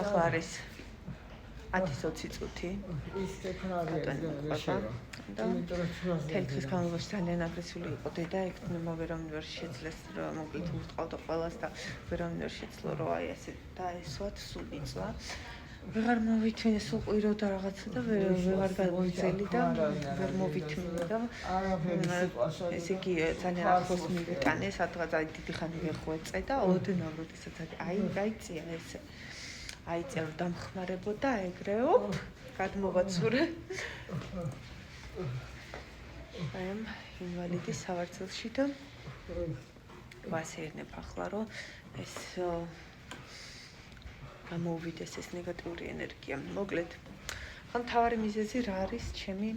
ახლა არის 10-20 წუთი. ის ტექნოლოგია და თელქის განმავლობაში ძალიან აგრესიული იყო დედა, ექნება ვერამინ ვერ შეძლეს რომ მოკლედ უსტყავდა ყველას და ვერამინ ვერ შეძლო რომ აი ესე დაესვათ სულ იწვა. ვეღარ მოვითმინე სულ ყვიროდა რაღაცა და ვეღარ გავიწელი და ვერ მოვითმინე და ესე იგი ძალიან ახლოს მივიტანე სადღაც აი დიდი ხანი ვეხვეწე და ოდნავ როდესაც აი გაიწია ესე აიწია რომ დამხმარებოდა ეგრეო გადმოვაცურე აი ინვალიდის სავარძელში და ვასერნებ ახლა რომ ეს გამოვიდეს ეს ნეგატიური ენერგია. მოკლედ, ხან თავარი მიზეზი რა არის ჩემი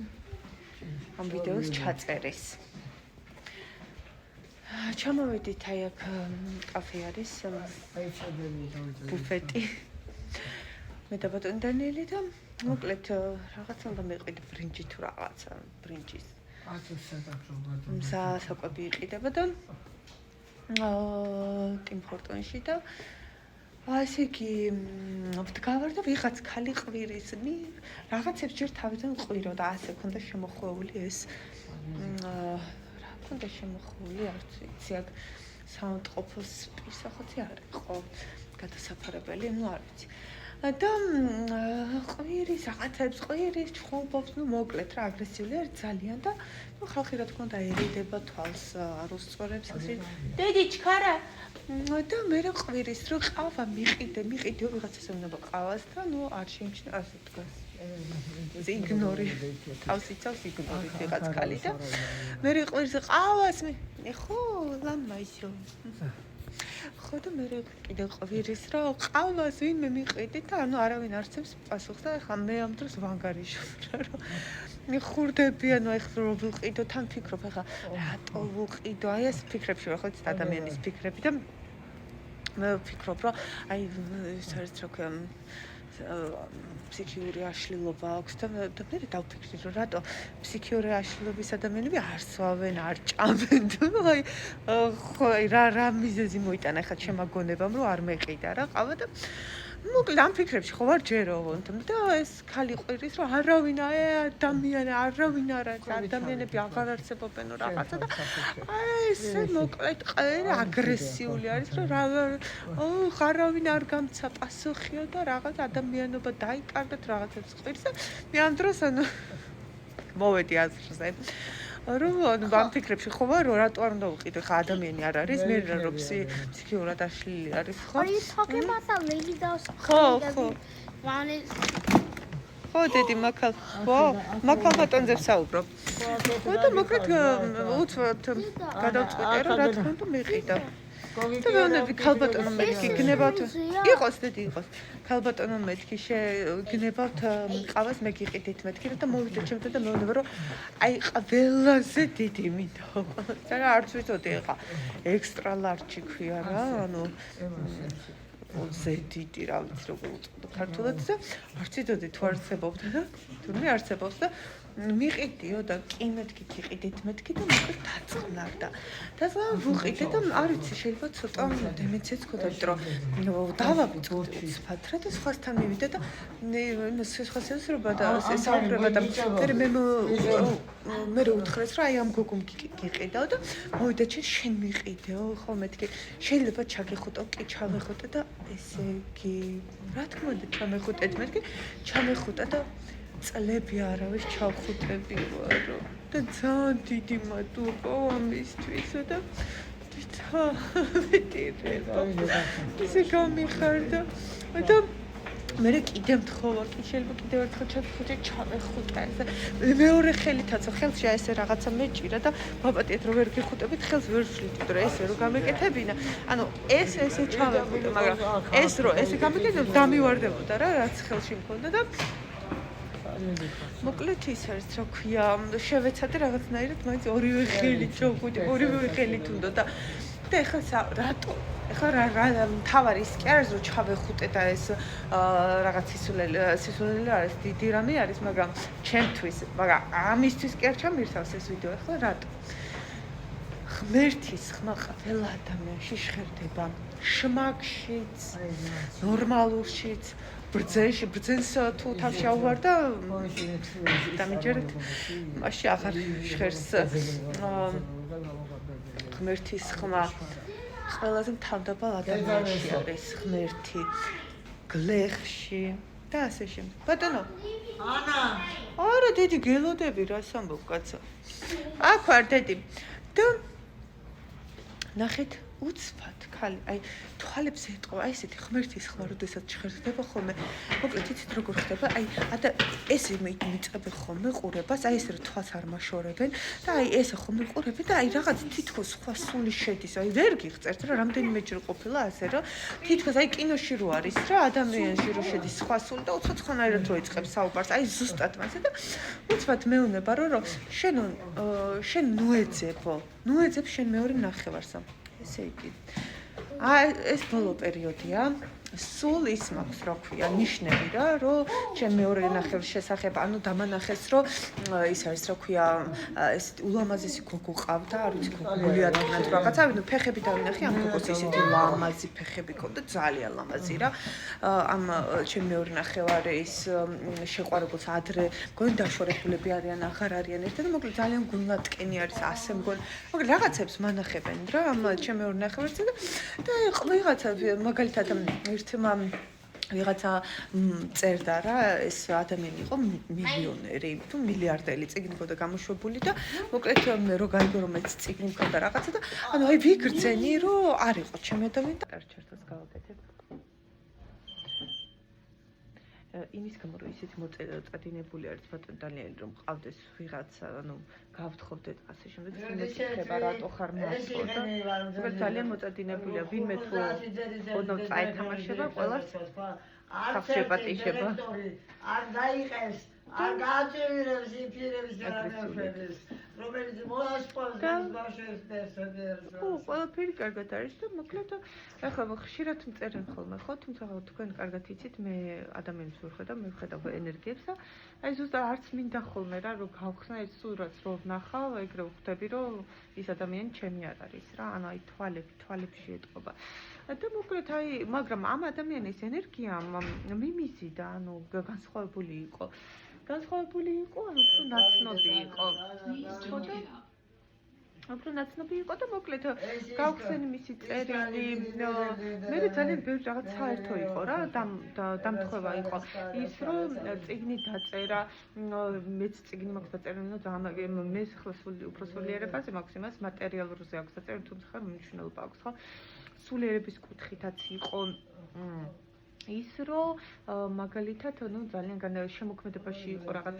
ამ ვიდეოს ჩაწერის. ჩამოვედით აი აქ კაფე არის, ბუფეტი. მე და ბატონი დანიელი და მოკლედ რაღაცა უნდა მეყიდე ბრინჯი თუ რაღაცა, ბრინჯის. საკვები იყიდება და ტიმ ჰორტონში და ასე იგი ვდგავარ და ვიღაც ქალი ყვირის რაღაცებს ჯერ თავიდან ყვირო და ასე ქონდა შემოხვეული ეს რა ქონდა შემოხვეული არც იცი აქ საუნდყოფოს პირსახოთი არ იყო გადასაფარებელი ნუ არ ვიცი და ყვირის რაღაცებს ყვირის ჩხუბობს ნუ მოკლედ რა აგრესიული არის ძალიან და ნუ ხალხი რა თქმა უნდა ერიდება თვალს არ უსწორებს ასე დედი ჩქარა და მე რა ყვირის რო ყავა მიყიდე ვიღაცას უნდა ყავას და ნუ არ შეიმჩნია ასე დგას იგნორი თავს იცავს იგნორი ვიღაც ქალი და მე ყვირის ყავას მე ხო ლამა ისო ხო და მე კიდე ყვირის რა ყავას ვინმე მიყიდე და ანუ არავინ არცებს პასუხს და ხა მე ამ დროს ვანგარიშობ რა მე ხურდები ანუ ეხლა რო ვიყიდო თან ფიქრობ ეხლა რატო ვიყიდო აი ეს ფიქრებში ვარ ხო ეს ადამიანის ფიქრები და მე ვფიქრობ რომ აი ეს არის რა ქვია ფსიქიური აშლილობა აქვს და მე დავფიქრდი რომ რატო ფსიქიური აშლილობის ადამიანები არ სვავენ არ ჭამენ აი ხო რა მიზეზი მოიტანა ხა შემაგონებამ რომ არ მეყიდა რა ყავა და მოკლედ ამ ფიქრებში ხო ვარ ჯეროვონთ და ეს ქალი ყვირის რომ არავინ ადამიანი არავინ არ არის ადამიანები აღარ არსებობენ რაღაცა და აი ესე მოკლედ ყერი აგრესიული არის რომ არავინ არ გამცა პასუხიო და რაღაც ადამიანობა დაიკარგეთ რაღაცებს ყვირს და მე ამ დროს ანუ მოვედი აზრზე რომ ამ ფიქრებში ხო ვარ რომ რატო არ უნდა ვიყიდე ხა ადამიანი არ არის მე რომ ფსიქიურად აშლილი არის ხო Are you talking about that lady that was ხო wanted ხო დედი მაქალ ბატონზე ვსაუბრობ ხო და მოკლედ უცბად გადავწყვეტე რომ რა თქმა უნდა მეყიდა და მე ქალბატონო მეთქი გნებავთ იყოს დედი იყოს ქალბატონო მეთქი შეგნებავთ ყავას მე გიყიდით მეთქი და მოვიდეთ ჩემთან და მეუბნება რომ აი ყველაზე დიდი მინდა და რა არც ვიცოდი ხა ექსტრა ლარჯი ქვია რა ანუ ზედიტი რა ვიცი როგორ უწოდო ქართულად და არც იცოდი თუ არსებობდა და თურმე არსებობს და მიყიდიო და კი მეთქი გიყიდით მეთქი და მოკლედ დაწყნარდა და ვუყიდე და არ ვიცი შეიძლება ცოტა დემეცეც ქონდა რომ დავავიწყდი უცბად და სხვასთან მივიდე და სხვასეულობა და ესაუბრება და მე უთხრეს რომ აი ამ გოგომ გიყიდაო და მოვიდა შენ მიყიდეო ხო მეთქი შეიძლება ჩაგეხუტო კი ჩამეხუტე და ესე იგი რა თქმა უნდა ჩამეხუტეთ მეთქი ჩამეხუტა და წლები არავის ჩავხუტები ვარო და ძალიან დიდი მადლობა ამისთვის და ისე გამიხარდა და მე კიდე მთხოვა კი შეიძლება კიდევ ერთხელ ჩავხუტე ჩავეხუტე მეორე ხელითაც ხელში აი ესე რაღაცა მეჭირა და ვაპატიეთ რომ ვერ გიხუტებით ხელს ვერ ვშლით რომ ესე რომ გამეკეთებინა ანუ ესე ჩავეხუტე მაგრამ ეს რომ ესე გამეკეთებ დამივარდებოდა რა რაც ხელში მქონდა და მოკლედ ის არის რა ქვია შევეცადე რაღაცნაირად მაინც ორივე ხელით ჩავხუტე ორივე ხელით უნდა და ეხლა რატო ეხლა რა თავარი ის კი არის რომ ჩავეხუტე და ეს რაღაც სისულელი არის დიდი რამე არის მაგრამ ჩემთვის მაგრამ ამისთვის კი არ ჩამირთავს ეს ვიდეო ეხლა რატო ღმერთის ხმა ყველა ადამიანში ჟღერდება შმაგშიც, ნორმალურშიც, ბრძენს თუ თავში აუვარ და დამიჯერეთ მაშინ აღარ ჟღერს ღმერთის ხმა ყველაზე თავდაბალ ადამიანში არის ღმერთი გლეხში და ასე შემდეგ. ბატონო ანა არა დიდი გელოდები რას ამბობ კაცო აქ ვარ დედი და ნახეთ უცბად ხალი აი თვალებს ეტყვა აი ესეთი ღმერთის ხმა როდესაც ჟღერდება ხოლმე მოკლედ იცით როგორ ხდება აი ეს მიწები ხოლმე ყურებას აი ეს რა თვალს არ მაშორებენ და აი ესე ხოლმე ყურები და აი რაღაც თითქოს სხვა სული შედის აი ვერ გიღწერთ რა რამდენიმეჯერ ყოფილა ასე რომ თითქოს აი კინოში რო არის რა ადამიანში რო შედის სხვა სული და უცოცხლანაირად რო იწყებს საუბარს აი ზუსტად მასე და უცბად მეუბნება რომ შენ ნუეძებ შენ მეორე ნახევარს ესე იგი ეს ბოლო პერიოდია სულ ის მაქვს რა ქვია ნიშნები რა რომ ჩემ მეორე ნახევრის შესახებ ანუ დამანახეს რომ ის არის რა ქვია ეს ულამაზესი გოგო ყავდა არ ვიცი გოგოლიადანად რაღაცა ნუ ფეხები დავინახე ამ გოგოს ისეთი ლამაზი ფეხები ქონდა ძალიან ლამაზი რა ამ ჩემ მეორე ნახევარის შეყვარებულს ადრე მგონი დაშორებულები არიან აღარ არიან ერთად და მოკლედ ძალიან გულნატკენი არის ასე მგონი მოკლედ რაღაცებს მანახებენ რა ამ ჩემ მეორე ნახევარზე და ვიღაცა მაგალითად ერთმა ვიღაცა წერდა რა ეს ადამიანი იყო მილიონერი თუ მილიარდელი წიგნი ქონდა გამოშვებული და მოკლედ მე რო გაიგო რომ ეს წიგნი მქონდა რაღაცა და ანუ აი ვიგრძენი რომ არ იყო ჩემი ადამიანი და კარჩერთოს გავაკეთებ იმის გამო რომ ისეთი მოწადინებული არის ბატონ დანიელი რომ ყავდეს ვიღაცა ანუ გავთხოვდეთ ასე შემდეგ შეიძლება რატო ხარ მასწო და ძალიან მოწადინებულია ვინმე თუ ოდნავ წაეთამაშება ყველას სახშება ტიშება არ დაიყეს არ გააჭირებს იმპირებს რაღაცებს რომელიც მოასწორებს ბავშვებს პერსონაჟს ყველაფერი კარგად არის და მოკლედ ახლა ხშირად მწერენ ხოლმე ხო თუმცა თქვენ კარგად იცით მე ადამიანს ვხედავ მე ვხედავ ენერგიებს და აი ზუსტად არც მინდა ხოლმე რა რომ გავხსნა ეს სურათს რომ ვნახავ ეგრე ვხვდები რომ ის ადამიანი ჩემი არ არის რა ანუ აი თვალებში ეტყობა და მოკლედ აი მაგრამ ამ ადამიანის ენერგია მიმიზიდა ანუ განსხვავებული იყო ანუ უფრო ნაცნობი იყო და მოკლედ გავხსენი მისი წერილი მე ძალიან ბევრი რაღაც საერთო იყო რა დამთხევა იყო ის რომ წიგნი დაწერა მეც წიგნი მაქვს დაწერილი და ძალიან მე ხლა უფრო სულიერებაზე მაქვს იმას მატერიალურზე აქვს დაწერილი თუმცა ხარ მნიშვნელობა აქვს ხო სულიერების კუთხითაც იყო ის რომ მაგალითად ნუ ძალიან შემოქმედებაში იყო რაღაც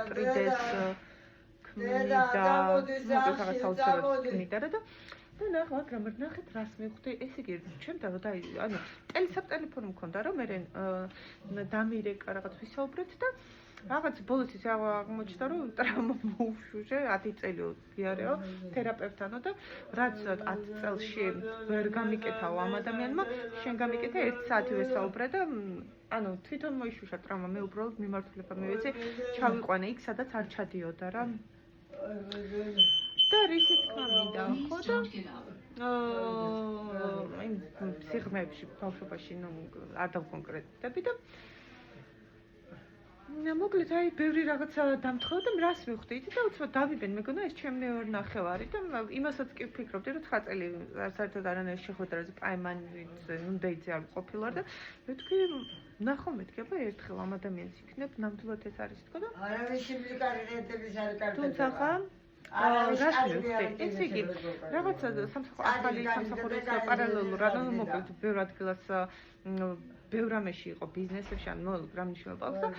3D-ს ქმნიდა რაღაც აუცილებლად ქმნიდა და მაგრამ ნახეთ რას მივხვდი ესე იგი ჩემთან რომ ანუ ტელეფონი მქონდა რომ მე დამირეკა რაღაც ვისაუბრეთ და რაღაც ბოლოს ის აღმოჩნდა რომ ტრაუმა მოუშვიშე 10 წელი გიარეო თერაპევტანო და რაც 10 წელში ვერ გამიკეთაო ამ ადამიანმა შენ გამიკეთე 1 საათი ვესაუბრე და ანუ თვითონ მოიშვიშა ტრაუმა მე უბრალოდ მიმართულება მივეცი ჩავიყვანე იქ სადაც არ ჩადიოდა რა და რისი თქმა მინდა ხო და აი სიღრმეებში ბავშვობაში ნუ არ დავკონკრეტდები და მოკლედ აი ბევრი რაღაცა დამთხევა და რას მივხვდი იცი და უცბად დავიბენ მეგონა ეს ჩემი მეორე ნახევარი და იმასაც კი ვფიქრობდი რომ 9 წელი საერთოდ არანაირ შეხვედრაზე პაიმანიც უნდა იცი არ ყოფილა და მეთქი ნახო მეთქება ერთხელ ამ ადამიანს იქნებ ნამდვილად ეს არის თქო და არავის სიმპლიკარიტების არ კარგად თუმცა ხა რას მივხვდი ესე იგი რაღაცა სამსახურის პარალელურად ანუ მოკლედ ბევრ ადგილას ბევრ რამეში იყო ბიზნესებში ან რამ მნიშვნელობა აქვს და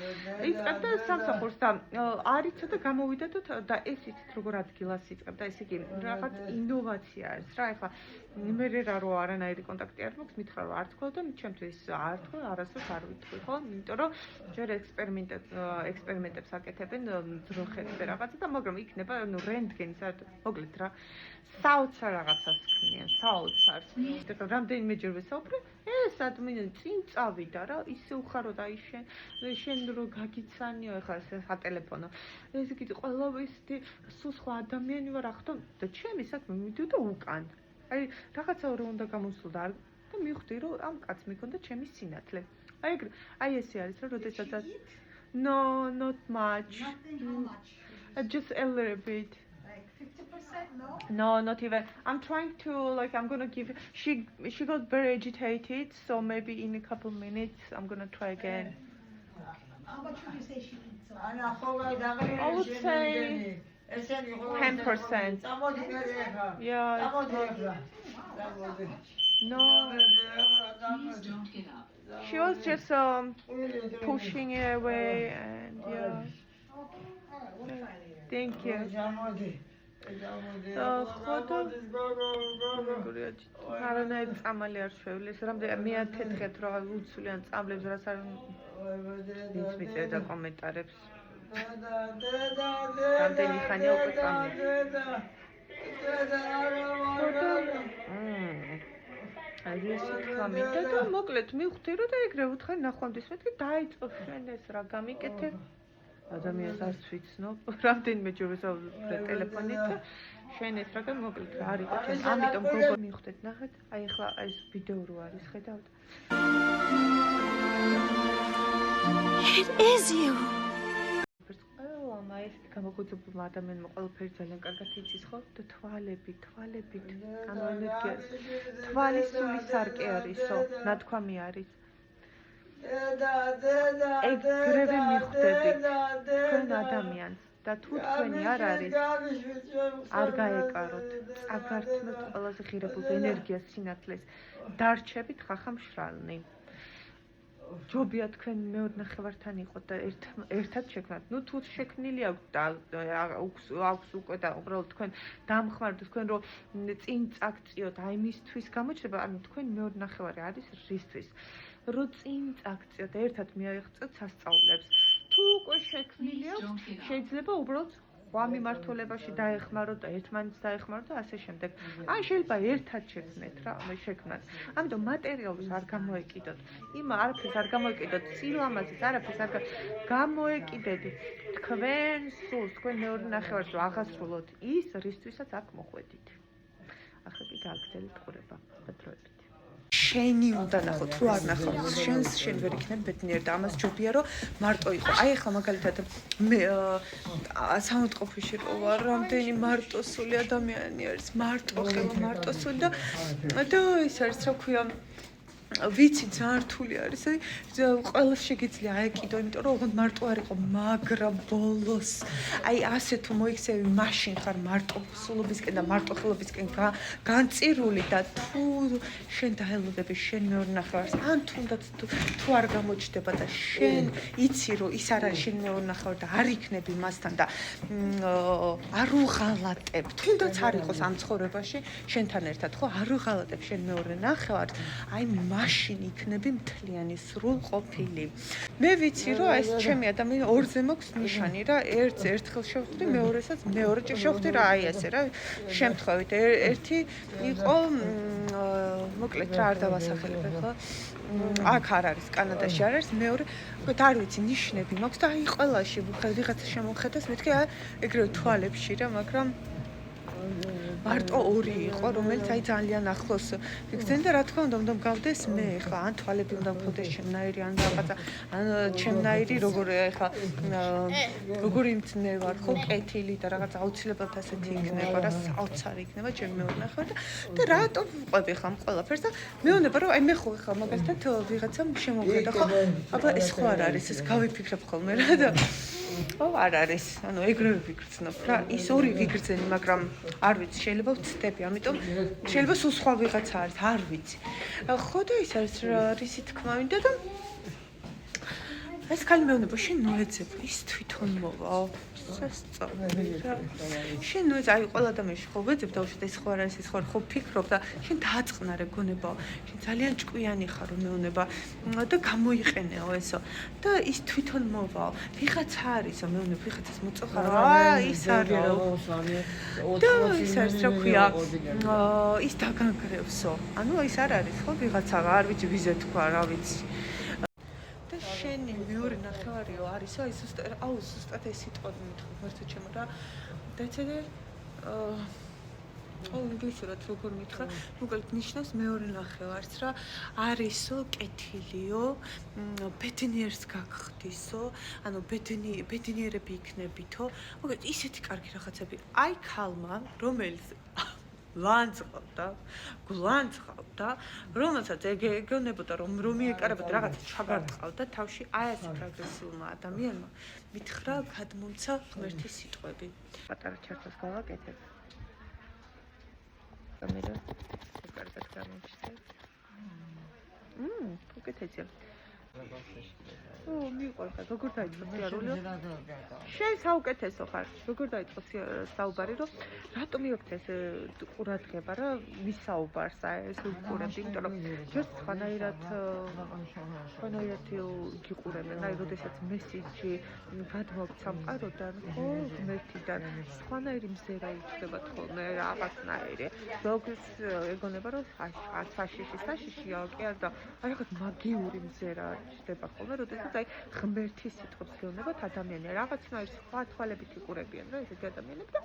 იწყებდა სამსახურს და არ იცოდა გამოვიდა და ეს იცით როგორ ადგილას იწყებდა ესე იგი რაღაც ინოვაცია არის რა ეხლა მე რა რო არანაირი კონტაქტი არ მაქვს მითხრა რომ არ თქვა და ჩემთვის არ თქვა არასდროს არ ვიტყვი ხო იმიტომ რომ ჯერ ექსპერიმენტებს აკეთებენ ძროხებზე რაღაცა და მაგრამ იქნება ნუ რენტგენი საერთოდ მოკლედ რა საოცარ რაღაცას ქმნიან საოცარს და რამდენიმეჯერ ვესაუბრე ეს ადამიანი წინ წავიდა რა, ისე უხარო და შენ რო გაგიცანიო ეხლა სატელეფონო. ეს იგი ყველა ისეთი სულ სხვა ადამიანი ვარ ახლა და ჩემი საქმე მიდიოდა უკან. აი რაღაცა რო უნდა გამოსულ და მივხვდი რომ ამ კაცს მიქონდა ჩემი სინათლე. აი ესე არის რა, როდესაც No, not much. Nothing, how much? Just a little bit. Like 50%, no? No, not even. I'm trying to I'm gonna give. She got very agitated, so maybe in a couple minutes I'm gonna try again. How much would you say she eats? ანა ხოლმე დაღლილი I would say ესენი 10%. წამოდი მერე ახლა Yeah. წამოდი ახლა წამოდი No, she was just pushing it away, and yeah. Okay, all right, we'll try later. Thank you. წამოდი არანაირ წამალი არ შევლის, რამდენი მე 10 რა უცვლიან წამლებს რაც არ მიწევდა კომენტარებს. რამდენი ხანია უკვე წამლებს. აი ეს თქვა და მოკლედ მივხვდი რომ და ეგრე უთხარი ნახვამდის მეთქი დაიწყო შენ ეს რა გამიკეთე ადამიანს არც ვიცნობ რამდენიმე ჯერ ვესაუბრე ტელეფონით და შენ ეს რა მოკლედ რა არის ჩვენ ამიტომ გოგო მივხვდეთ ნახეთ აი ახლა ეს ვიდეო რო არის ხედავთ It is you. მაის გამოგოძებულმა ადამიანმა ყველაფერი ძალიან კარგად იცის ხო და თვალებით ანუ ენერგიას თვალის სული სარკე არისო ნათქვამი არის ეგრევე მიხვდებით თქვენ ადამიანს და თუ თქვენი არ არის არ გაეკაროთ აგართმევთ ყველაზე ღირებულ ენერგიას სინათლეს დარჩებით ხახამშრალნი ჯობია თქვენ მეორე ნახევართან იყოთ და ერთად შექმნათ. ნუ თუ შექმნილი აქვს და აქვს უკვე და უბრალოდ თქვენ დამხმარდეთ თქვენ რომ წინ წაგწიოთ აი მისთვის გამოჩნდება ანუ თქვენ მეორე ნახევარი არის რისთვის რომ წინ წაგწიოთ ერთად მიაღწევთ სასწაულებს. თუ უკვე შექმნილი აქვს შეიძლება უბრალოდ სხვა მიმართულებაში დაეხმაროთ და ერთმანეთს დაეხმაროთ და ასე შემდეგ. ან შეიძლება ერთად შექმნეთ რა, შექმნათ. ამიტომ მატერიალს არ გამოეკიდოთ. იმ არაფერს არ გამოეკიდოთ, სილამაზეს არაფერს არ გამოეკიდეთ. თქვენ სულს, თქვენ მეორე ნახევარს რომ აღასრულოთ ის, რისთვისაც აქ მოხვედით. ახლა კი გააგრძელეთ ყურება, ბედროებით. შენი უნდა ნახოთ, თუ არ ნახავთ, შენ ვერ იქნებ ბედნიერი და ამას ჯობია რომ მარტო იყო. აი ახლა მაგალითად მე სამოწყოფში რო ვარ, რამდენი მარტოსული ადამიანი არის, მარტოსული და ის არის რა ქვია ვიცი ძალიან რთული არის. ყველას შეგიძლია აეკიდო, იმიტომ რომ ოღონდ მარტო არ იყო, მაგრამ ბოლოს აი ასე თუ მოიქცევი, მაშინ ხარ მარტოსულობისკენ და მარტოხელობისკენ განწირული და თუ შენ დაელოდები შენ მეორე ნახევარს, ან თუნდაც თუ არ გამოჩნდება და შენ იცი რომ ის არ არის შენ მეორე ნახევარი და არ იქნები მასთან და არ უღალატებ, თუნდაც არ იყოს ამ ცხოვრებაში შენთან ერთად, ხო, არ უღალატებ შენ მეორე ნახევარს, აი მაშინ იქნები მთლიანი სრულყოფილი. მე ვიცი რომ ეს ჩემი ადამიანი ორზე მაქვს ნიშანი რა, ერთს ერთხელ შევხვდი, მეორესაც მეორეჯერ შევხვდი რა, აი ასე რა, შემთხვევით ერთი იყო მოკლედ რა არ დავასახელებ ახლა. აქ არ არის, კანადაში არ არის, მეორე, არ ვიცი, ნიშნები მაქვს და აი ყველაში ვიღაცა შემოხედას, მეთქი აი ეგრევე თვალებში რა, მაგრამ მარტო ორი იყო, რომელიც აი ძალიან ახლოს ვიქცენ და რა თქმა უნდა გავდეს მე ხა, ან თვალები უნდა მქონდეს ჩემნაირი, ან რაღაცა, ან ჩემნაირი როგორ ხა როგორი მწნე ვარ, ხო, კეთილი და რაღაც აუცილებლად ასეთი იქნება, რა საოცარი იქნება ჩემი მეორე ნახევარი და რატომ ვყვები ხა ყველაფერს და მეუბნება რომ აი მე ხო ხა მაგალითად ვიღაცამ შემოვხედა ხო, აბა ეს ხო არ არის, ეს გავიფიქრებ ხოლმე რა და არ არის, ანუ ეგრევე ვიგრძნობ რა, ის ორი ვიგრძენი, მაგრამ არ ვიცი, შეიძლება ვცდები, ამიტომ შეიძლება სულ სხვა ვიღაცა არის, არ ვიცი. ხო და ის არის რისი თქმა მინდა და ეს ქალი მეუბნება, შენ მოეძებ, ის თვითონ მოვა. სასწაული რა. შენ ნუ ეს აი ყველა ადამიანში ხო ვეძებ დავუშვათ ეს ხო არ არის ეს ხო ხო ფიქრობ და შენ დააწყნარე გონებაო. შენ ძალიან ჭკვიანი ხარ მეუნება და გამოიყენეო ესო. და ის თვითონ მოვაო. ვიღაცა არისო მეუნება ვიღაცას მოწოხარ. ის არის და ის არის რა ქვია ის დაგანგრევსო. ანუ ის არ არის ხო ვიღაცა არ ვიცი ვიზე თქვა რა ვიცი. და შენი მეორე ნახევარიო არისო აი ზუსტად ეს სიტყვა მithქვი მართლა ჩემო რა დაცედე ინგლისურად როგორ მითხრა მოკლედ ნიშნავს მეორე ნახევარს რა არისო კეთილიო ბედნიერს გაგხდისო ანუ ბედნიერები იქნებითო მოკლედ ისეთი კარგი რაღაცები აი ქალმა რომელიც ლანძღავდა, გულანძღავდა, რომელსაც ეგონებოდა რომ მიეკარებოდა რაღაცა ჩაგარწყავდა თავში აი ასეთ აგრესიულმა ადამიანმა მითხრა გადმომცა ღმერთის სიტყვები. პატარა ჩართოს გავაკეთებ. კამერა კარგად გამიჩნდა. უკეთესია. მიყვარდა, როგორ დაიწყო სიარულო? შენ საუკეთესო ხარ. როგორ დაიწყო საუბარი, რომ რატომ იქვთ ეს ყურადღება რა ვისაუბარს ეს უყურები, იმიტომ რომ ჯერ სხვანაირად გიყურებენ, აი როდესაც მესიჯი გადმოგვთ სამყაროდან, ხო, ღმერთიდან, სხვანაირი მზერა უჩნდებათ ხოლმე რაღაცნაირი. ზოგს ეგონება რომ საშიშია, კი არა და აი რაღაც მაგიური მზერა ჩნდება ხოლმე, როდესაც აი ღმერთის სიტყვებს გეუბნებათ ადამიანები, რაღაცნაირ სხვა თვალებით იყურებიან რა ესეთი ადამიანები და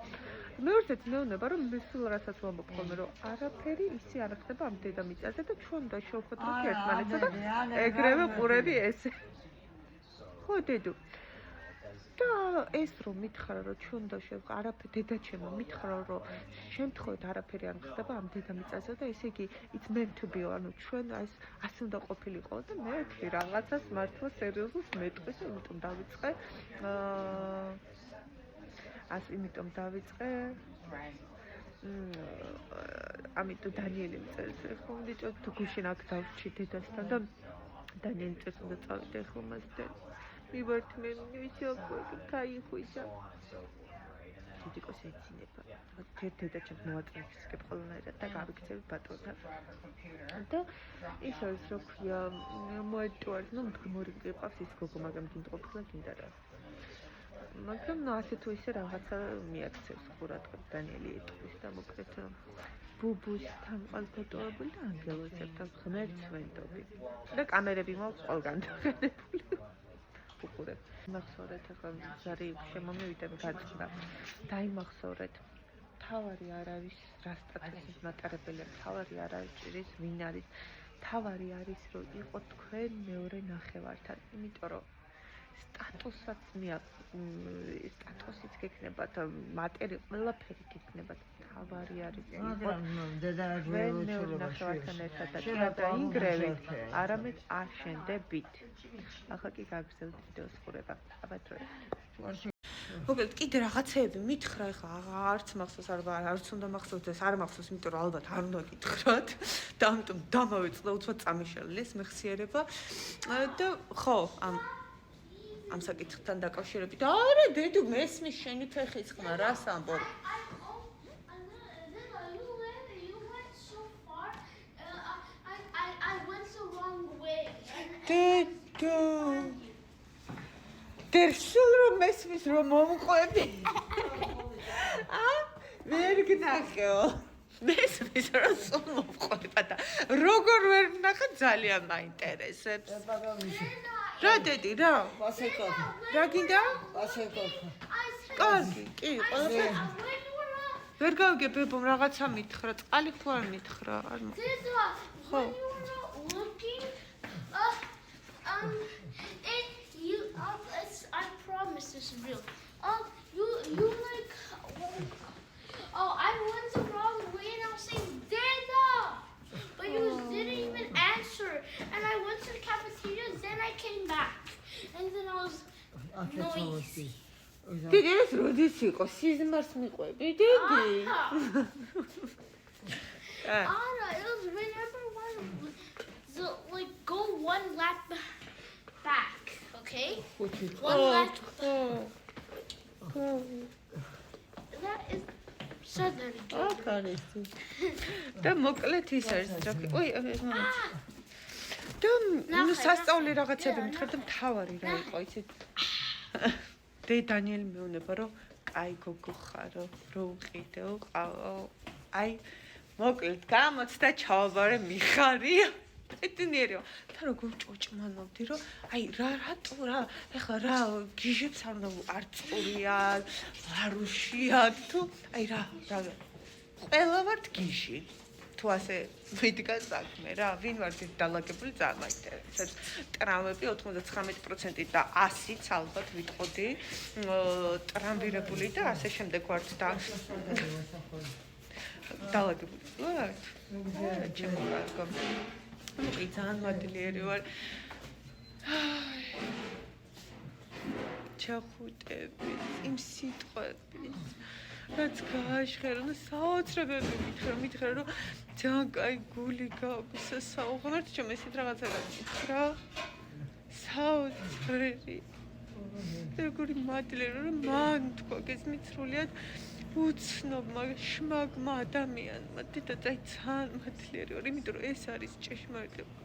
მეორეც მეუბნება რომ სულ რასაც ვამბობ ხოლმე რომ არაფერი ისი არ ხდება ამ დედამიწაზე და ჩვენ უნდა შევხვდეთ ერთმანეთსა და ეგრევე ყურები ესე. ხო დედო. და ეს რომ მითხრა რომ ჩვენ უნდა შევხვდეთ არაფერი დედაჩემო მითხრა რომ შემთხვევით არაფერი არ ხდება ამ დედამიწაზე და ესე იგი it's meant to be ანუ ჩვენ ეს ასე უნდა ყოფილიყო და მე კი რაღაცას მართლა სერიოზულს მეტყვის იმიტომ დავიწყე იმიტომ დავიწყე ამიტომ დანიელი მწერს ხო დიჭო თუ გუშინ აქ დავჭი დედასთან და დანიელი მწერს უნდა წავიდე ხო მასთან მივერთმე ვიცი გაიხვიჭა დიდიკოს ეცინება დედაჩემს მოაწესკებ ყველანაირად და გავიქცევი ბატონთან და ის არის რო ქვია მოეტუარს ნუ მდგმორი გიყავს ის გოგო მაგრამ გინდყოფილა გინდა რა მაგრამ ასე თუ ისე რაღაცა მიაქცევს ყურადღებას დანიელი ეტყვის და მოკლედ ბუბუსთან ყალფოტოებული და ანგელოზებთან ღმერთს ვენდობი და კამერები მაქვს ყველგან დახედებული უყურებ მახსოვრეთ ახლა ზარი შემომივიდა გაწყდა დაიმახსოვრეთ თავარი არ არის რა სტატუსის მატარებელი თავარი არ არის ვინ არის თავარი არის რომ იყო თქვენ მეორე ნახევართან იმიტომ რომ სტატუსაც სტატუსიც გექნებათ მატერი ყველაფერი გექნებათ თავარი არის ნახევართან ერთად და ინგრევით არამედ აშენდებით ახლა კი გაგრძელთ ვიდეოს ყურება აბათრო მოკლედ კიდე რაღაცეები მითხრა ეხლა არც მახსოვს არც უნდა მახსოვდეს არ მახსოვს იმიტომ რომ ალბათ არ უნდა გითხრათ და ამიტომ დამავიწყდა უცბად წამიშალეს მეხსიერება და ხო ამ საკითხთან დაკავშირებით არა დედო მესმის შენი ფეხის ხმა რას ამბობ დედო დერსულ რომ მესმის რომ მომყვები ვერ გნახეო მესმის რომ სულ მომყვება და როგორ ვერ ვნახა ძალიან მაინტერესებს რა დედი რა ასეკოთი რა გინდა ასეკოთი კარგი კი ყველაფერი ვერ გავიგე ბებომ რაღაცა მითხრა წყალი ხო არ მითხრა არ ხო I promise this is real. You like I went the wrong way and I was saying Dada, but you didn't even answer. And I went to the cafeteria, then I came back, and then I was noisy. Did you როდის იყო სიზმარს მიყვები დიდი? Anna, it was whenever like go one lap back, okay? One lap. That is suddenly. აქ არის. და მოკლედ ის არის ჯოქი. ოი, და ნუ სასწაული რაღაცები მითხრა და მთავარი რა იყო, იცით? დე დანიელი მეუბნება, რომ კაი გოგო ხარო, რო უყიდო, აი, მოკლედ გამოცდა ჩავაბარე მიხარია. ეტინიერო, და როგორ ჭოჭმანობდი, რომ აი რატო რა, ეხლა რა გიჟებს არ უნდა არწურია, ვარუშიად თუ აი რა ყველა ვართ გიჟი. თუ ასე მიდგა საქმე რა, ვინ ვართ ეს დალაგებული წარმოიდგინეთ. ტრამვები 99% და 100-ც ალბათ ვიტყოდი, ტრამვირებული და ასე შემდეგ ვართ და დალაგებული ვართ. ჩემო კარგო. მოკლედ ძალიან მადლიერი ვარ. ჩახუტები, იმ სიტყვების რაც გააშხერა, ნუ საოცრებელი მითხრა, რომ ძალიან კაი გული გაქვს, საუბრობთ ჩემ ესეთ რაღაცა რა. საოცრები. როგორი მადლიერი რომ მან თქვა გესმით სრულიად უცნობმა შმაგმა ადამიანმა დედა ძალიან მადლიერი ვარ, იმიტომ რომ ეს არის ჭეშმარიტება.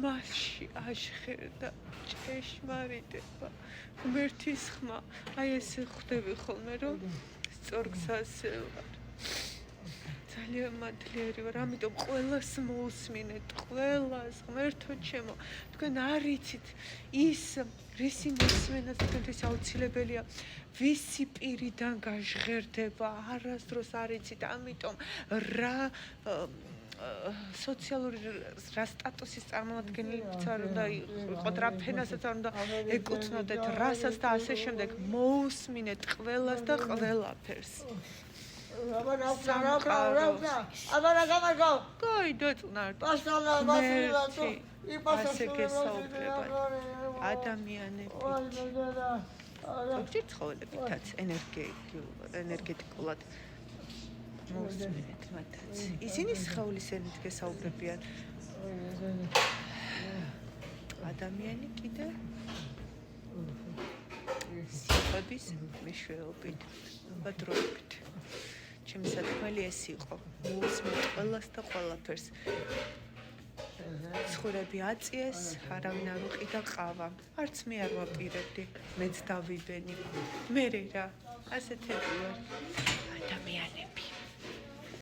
მასში აშხერდა ჭეშმარიტება. ღმერთის ხმა, აი ესე ხვდები ხოლმე რომ სწორ გზაზე ვარ. ძალიან მადლიერი ვარ, ამიტომ ყველას მოусმინეთ, ყველას ღმერთო ჩემო, თქვენ არ იცით ის რისი მოსმენაც თქვენთვის აუცილებელია, ვისი პირიდან გაჟღერდება, არასდროს არ იცით, ამიტომ რა სოციალური რა სტატუსის წარმომადგენლებიც არ უნდა იყოთ, რა ფენასაც არ უნდა ეკუთვნოდეთ, რასაც და ასე შემდეგ, მოусმინეთ ყველას და ყველაფერს. აბარა გამარჯო. კაი, დაწუნარდ. პასალა მასილატო. ასე გესაუბრებათ ადამიანები. ოღონდ ცხოველებითაც ენერგეტიკულად მოусმინეთ მათაც. ისინი სხეულის ენით გესაუბრებიან. ადამიანი კიდე სიტყვების მეშვეობით, ბადრობით. ჩემი სათქმელი ეს იყო. მოусმინეთ ყველას და ყველაფერს. ცხვირები აწიეს, არავინ არ უყიდა ყავა. არც მე არ ვაპირებდი, მეც დავიბენი. მე რა, ასეთები ვარ ადამიანები.